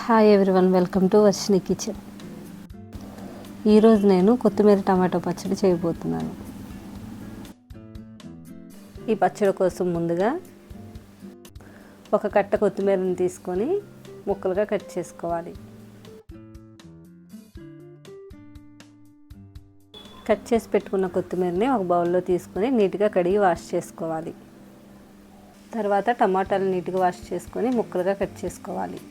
Hi everyone, welcome to Varshini kitchen. ఈరోజు నేను కొత్తిమీర టమాటో పచ్చడి చేయబోతున్నాను. ఈ పచ్చడి కోసం ముందుగా ఒక కట్ట కొత్తిమీరని తీసుకొని ముక్కలుగా కట్ చేసుకోవాలి. కట్ చేసి పెట్టుకున్న కొత్తిమీరని ఒక బౌల్లో తీసుకొని నీట్గా కడిగి వాష్ చేసుకోవాలి. తర్వాత టమాటాలు నీట్గా వాష్ చేసుకొని ముక్కలుగా కట్ చేసుకోవాలి.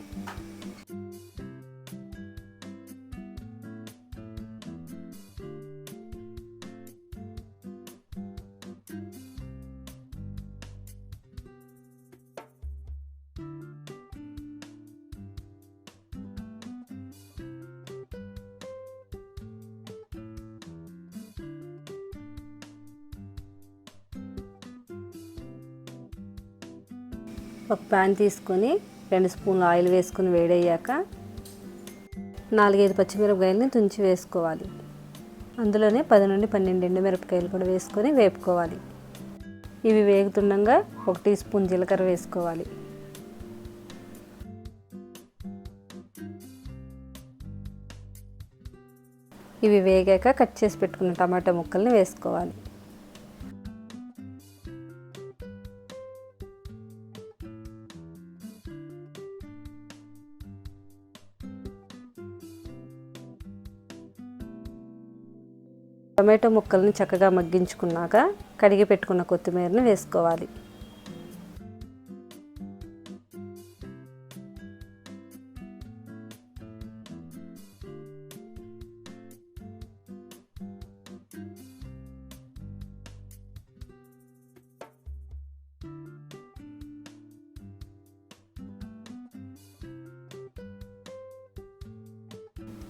ఒక ప్యాన్ తీసుకొని 2 స్పూన్లు ఆయిల్ వేసుకొని వేడయ్యాక 4-5 పచ్చిమిరపకాయలని తుంచి వేసుకోవాలి. అందులోనే 10 నుండి 12 ఎండుమిరపకాయలు కూడా వేసుకొని వేపుకోవాలి. ఇవి వేగుతుండగా 1 టీ స్పూన్ జీలకర్ర వేసుకోవాలి. ఇవి వేగాక కట్ చేసి పెట్టుకున్న టమాటా ముక్కల్ని వేసుకోవాలి. టమాటో ముక్కల్ని చక్కగా మగ్గించుకున్నాక కడిగి పెట్టుకున్న కొత్తిమీరని వేసుకోవాలి.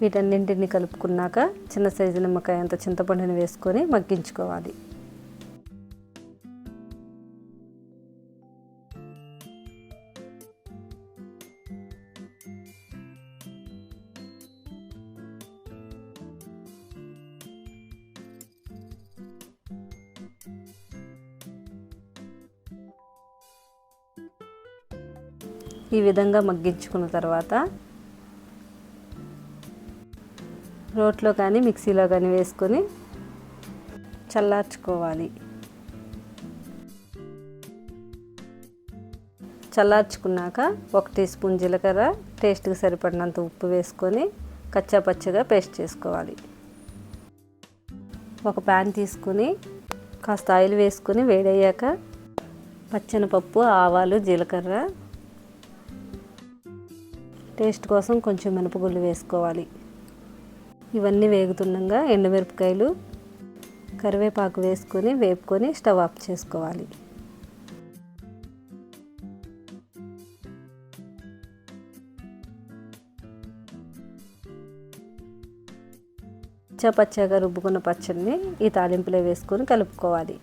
వీటన్నింటిని కలుపుకున్నాక చిన్న సైజు నిమ్మకాయ అంత చింతపండుని వేసుకొని మగ్గించుకోవాలి. ఈ విధంగా మగ్గించుకున్న తర్వాత రోట్లో కానీ మిక్సీలో కానీ వేసుకొని చల్లార్చుకోవాలి. చల్లార్చుకున్నాక 1 టీ స్పూన్ జీలకర్ర, టేస్ట్కి సరిపడినంత ఉప్పు వేసుకొని కచ్చా పచ్చగా పేస్ట్ చేసుకోవాలి. ఒక ప్యాన్ తీసుకొని కాస్త ఆయిల్ వేసుకొని వేడయ్యాక పచ్చెనపప్పు, ఆవాలు, జీలకర్ర, టేస్ట్ కోసం కొంచెం మినపగుళ్ళు వేసుకోవాలి. ఇవన్నీ వేగుతుండగా ఎండుమిరపకాయలు, కరివేపాకు వేసుకొని వేపుకొని స్టవ్ ఆఫ్ చేసుకోవాలి. పచ్చగా రుబ్బుకున్న పచ్చడిని ఈ తాలింపులో వేసుకొని కలుపుకోవాలి.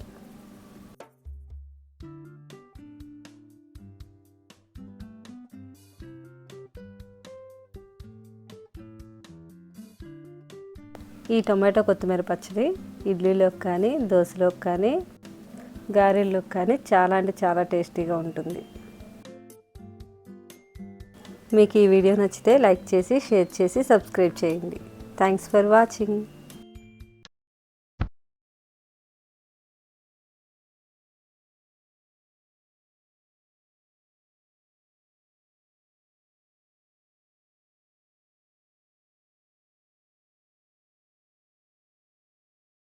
ఈ టొమాటో కొత్తిమీర పచ్చడి ఇడ్లీలోకి కానీ, దోశలోకి కానీ, గారెల్లోకి కానీ చాలా అంటే చాలా టేస్టీగా ఉంటుంది. మీకు ఈ వీడియో నచ్చితే లైక్ చేసి, షేర్ చేసి, సబ్స్క్రైబ్ చేయండి. Thanks for watching.